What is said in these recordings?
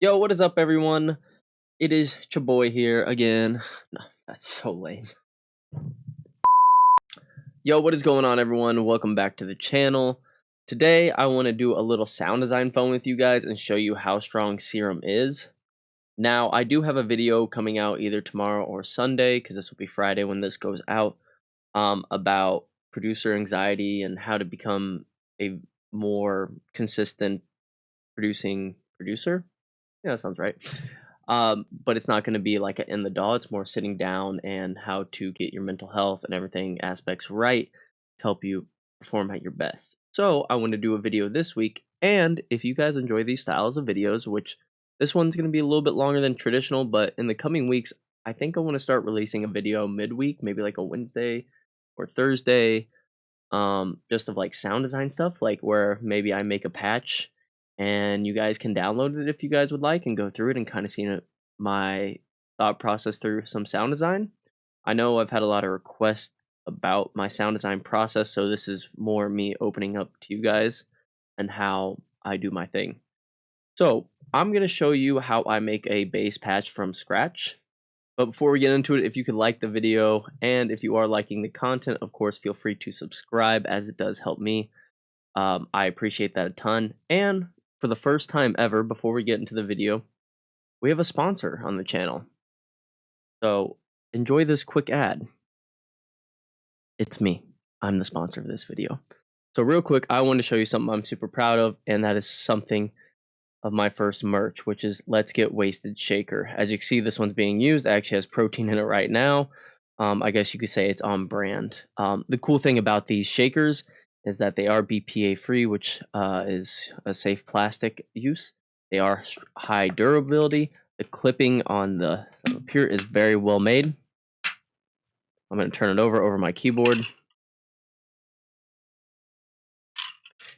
Yo, what is up, everyone? It is Chaboy here again. No, that's so lame. Yo, what is going on, everyone? Welcome back to the channel. Today, I want to do a little sound design fun with you guys and show you how strong Serum is. Now, I do have a video coming out either tomorrow or Sunday, because this will be Friday when this goes out, about producer anxiety and how to become a more consistent producing producer. Yeah, that sounds right. But it's not going to be like a in the DAW. It's more sitting down and how to get your mental health and everything aspects right to help you perform at your best. So I want to do a video this week. And if you guys enjoy these styles of videos, which this one's going to be a little bit longer than traditional, but in the coming weeks, I think I want to start releasing a video midweek, maybe like a Wednesday or Thursday, just of like sound design stuff, like where maybe I make a patch and you guys can download it if you guys would like and go through it and kind of see my thought process through some sound design. I know I've had a lot of requests about my sound design process, so this is more me opening up to you guys and how I do my thing. So I'm going to show you how I make a bass patch from scratch. But before we get into it, if you could like the video, and if you are liking the content, of course, feel free to subscribe, as it does help me. I appreciate that a ton. And for the first time ever, before we get into the video, we have a sponsor on the channel. So enjoy this quick ad. It's me. I'm the sponsor of this video. So real quick, I want to show you something I'm super proud of, and that is something of my first merch, which is Let's Get Wheysted Shaker. As you can see, this one's being used. It actually has protein in it right now. I guess you could say it's on brand. The cool thing about these shakers is that they are BPA free, which is a safe plastic use. They are high durability. The clipping on the up here is very well made. I'm going to turn it over my keyboard.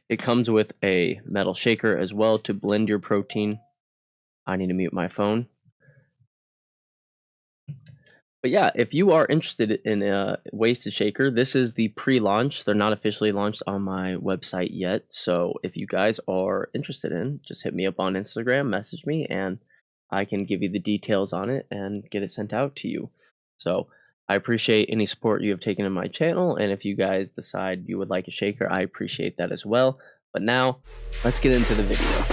It comes with a metal shaker as well to blend your protein. I need to mute my phone. But yeah, if you are interested in a Wheysted shaker, this is the pre-launch. They're not officially launched on my website yet. So if you guys are interested in, just hit me up on Instagram, message me, and I can give you the details on it and get it sent out to you. So I appreciate any support you have taken in my channel. And if you guys decide you would like a shaker, I appreciate that as well. But now, let's get into the video.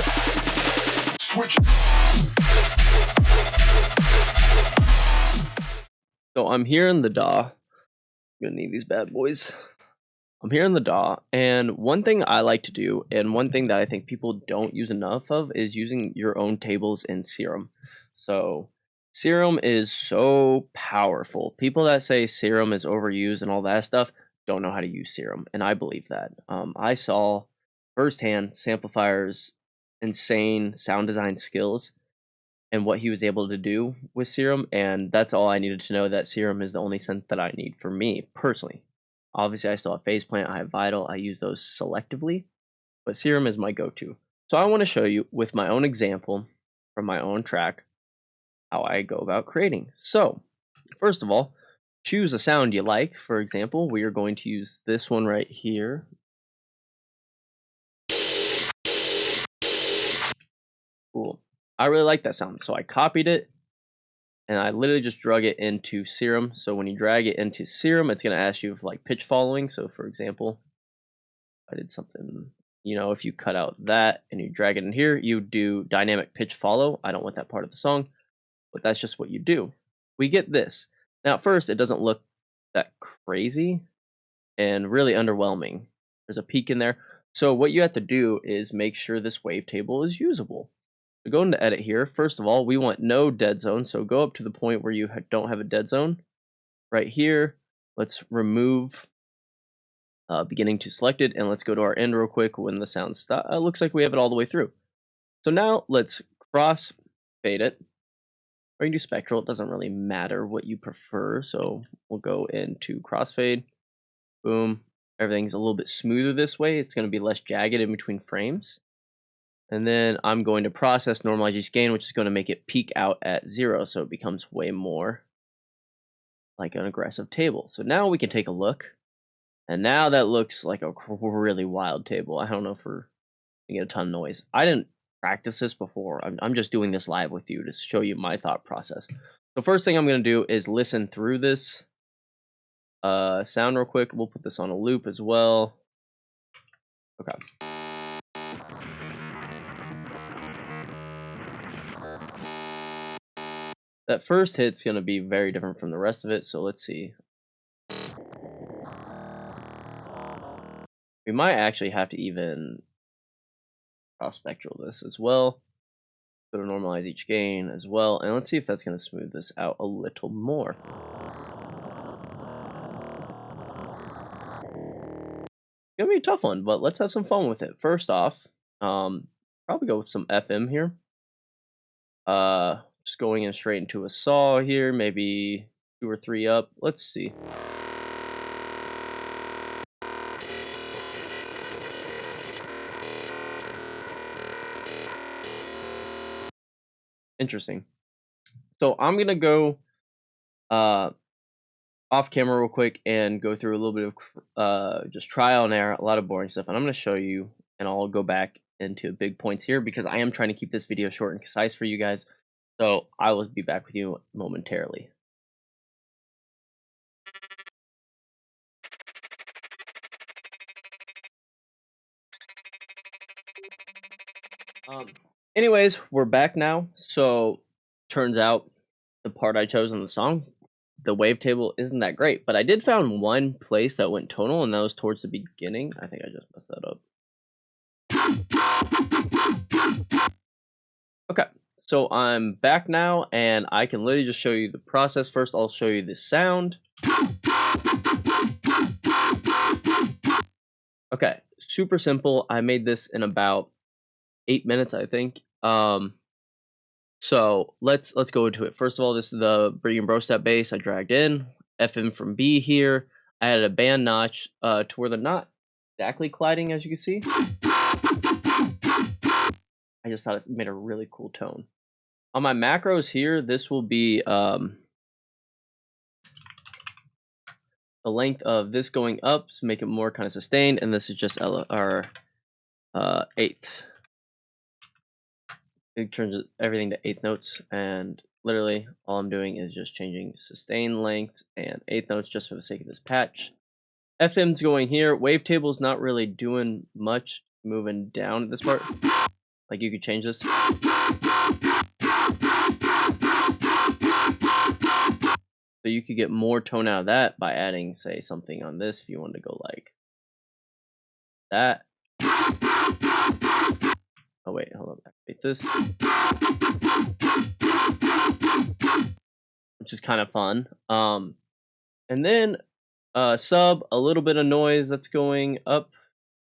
So I'm here in the DAW. I'm gonna need these bad boys. I'm here in the DAW, and one thing I like to do, and one thing that I think people don't use enough of, is using your own tables in Serum. So Serum is so powerful. People that say Serum is overused and all that stuff don't know how to use Serum, and I believe that. I saw firsthand Samplifier's insane sound design skills and what he was able to do with Serum, and that's all I needed to know, that Serum is the only synth that I need for me, personally. Obviously, I still have Phase Plant, I have Vital, I use those selectively, but Serum is my go-to. So I want to show you, with my own example, from my own track, how I go about creating. So, first of all, choose a sound you like. For example, we are going to use this one right here. Cool. I really like that sound, so I copied it, and I literally just drug it into Serum. So when you drag it into Serum, it's going to ask you for like pitch following. So for example, I did something, if you cut out that and you drag it in here, you do dynamic pitch follow. I don't want that part of the song, but that's just what you do. We get this. Now at first, it doesn't look that crazy and really underwhelming. There's a peak in there. So what you have to do is make sure this wavetable is usable. So go into edit here. First of all, we want no dead zone. So go up to the point where you don't have a dead zone. Right here, let's remove beginning to selected, and let's go to our end real quick when the sound stops. Looks like we have it all the way through. So now let's cross fade it. Or you can do spectral. It doesn't really matter what you prefer. So we'll go into crossfade. Boom. Everything's a little bit smoother this way. It's going to be less jagged in between frames. And then I'm going to process normalize each gain, which is going to make it peak out at 0, so it becomes way more like an aggressive table. So now we can take a look, and now that looks like a really wild table. I don't know if we're going to get a ton of noise. I didn't practice this before. I'm just doing this live with you to show you my thought process. The first thing I'm gonna do is listen through this sound real quick. We'll put this on a loop as well. Okay. That first hit's gonna be very different from the rest of it, so let's see. We might actually have to even cross spectral this as well. Go to normalize each gain as well, and let's see if that's gonna smooth this out a little more. Gonna be a tough one, but let's have some fun with it. First off, probably go with some FM here. Just going in straight into a saw here, maybe 2 or 3 up. Let's see. Interesting. So I'm gonna go uh off camera real quick and go through a little bit of just trial and error, a lot of boring stuff, and I'm gonna show you, and I'll go back into big points here because I am trying to keep this video short and concise for you guys. So I will be back with you momentarily. Um, Anyways, we're back now. So turns out the part I chose in the song, the wavetable isn't that great, but I did found one place that went tonal, and that was towards the beginning. I think I just messed that up. Okay, so I'm back now, and I can literally just show you the process. First, I'll show you the sound. Okay, super simple. I made this in about 8 minutes, I think. So let's go into it. First of all, this is the Brig and Bro step bass I dragged in. FM from B here. I added a band notch to where they're not exactly colliding, as you can see. I just thought it made a really cool tone. On my macros here, this will be the length of this going up to make it more kind of sustained, and this is just our eighth. It turns everything to eighth notes, and literally all I'm doing is just changing sustain length and eighth notes just for the sake of this patch. FM's going here. Wavetable's not really doing much, moving down at this part. Like, you could change this. So you could get more tone out of that by adding, say, something on this if you wanted to go like that. Oh wait, hold on, activate this. Which is kind of fun. And then sub, a little bit of noise that's going up.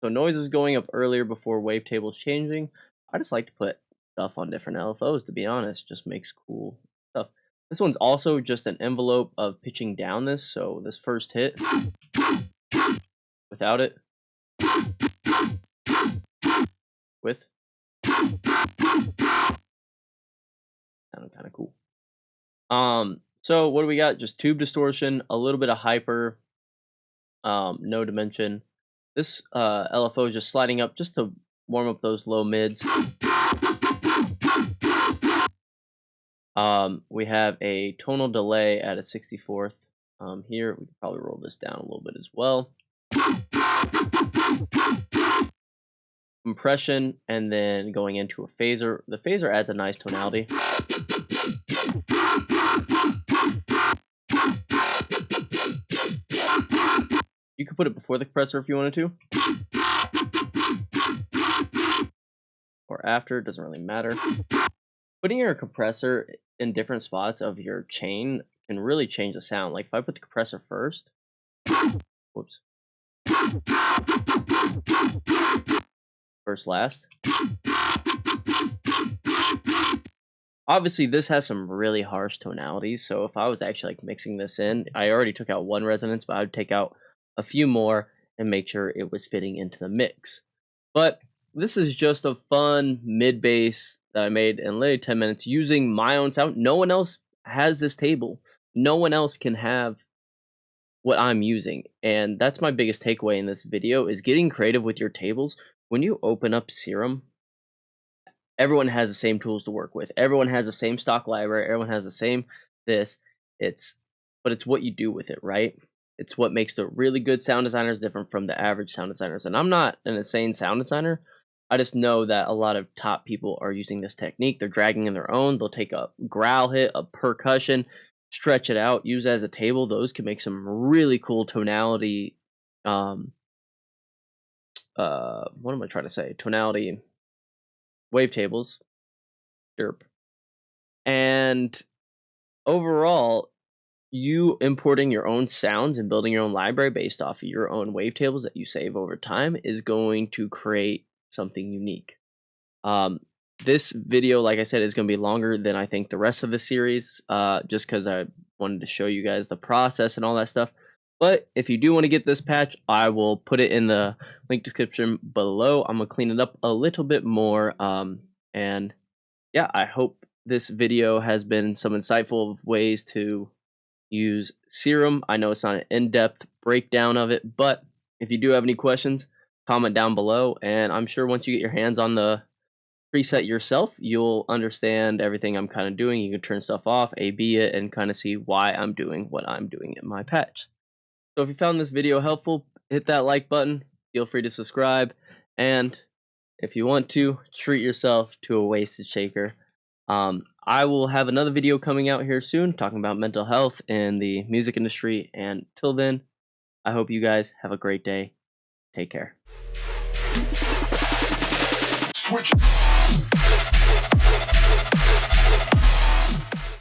So noise is going up earlier before wavetable's changing. I just like to put stuff on different LFOs, to be honest. Just makes cool stuff. This one's also just an envelope of pitching down this. So this first hit, without it, with, sounded kind of cool. So what do we got? Just tube distortion, a little bit of hyper, no dimension. This LFO is just sliding up just to warm up those low mids. We have a tonal delay at a 64th. Here we can probably roll this down a little bit as well. Compression, and then going into a phaser. The phaser adds a nice tonality. You could put it before the compressor if you wanted to. Or after, doesn't really matter. Putting your compressor in different spots of your chain can really change the sound. Like if I put the compressor first, whoops. First last. Obviously, this has some really harsh tonalities, so if I was actually like mixing this in, I already took out one resonance, but I would take out a few more and make sure it was fitting into the mix. But this is just a fun mid bass that I made in literally 10 minutes using my own sound. No one else has this table. No one else can have what I'm using. And that's my biggest takeaway in this video is getting creative with your tables. When you open up Serum, everyone has the same tools to work with. Everyone has the same stock library. Everyone has the same this. It's but it's what you do with it, right? It's what makes the really good sound designers different from the average sound designers. And I'm not an insane sound designer. I just know that a lot of top people are using this technique. They're dragging in their own. They'll take a growl hit, a percussion, stretch it out, use it as a table. Those can make some really cool tonality. What am I trying to say? Tonality wavetables. Derp. And overall, you importing your own sounds and building your own library based off of your own wavetables that you save over time is going to create something unique. This video, like I said, is going to be longer than I think the rest of the series, just because I wanted to show you guys the process and all that stuff. But if you do want to get this patch, I will put it in the link description below. I'm going to clean it up a little bit more. And yeah, I hope this video has been some insightful ways to use Serum. I know it's not an in-depth breakdown of it, but if you do have any questions, comment down below, and I'm sure once you get your hands on the preset yourself, you'll understand everything I'm kind of doing. You can turn stuff off, A/B it, and kind of see why I'm doing what I'm doing in my patch. So if you found this video helpful, hit that like button, feel free to subscribe, and if you want to, treat yourself to a Wheysted shaker. I will have another video coming out here soon talking about mental health in the music industry, and till then, I hope you guys have a great day. Take care. Switch.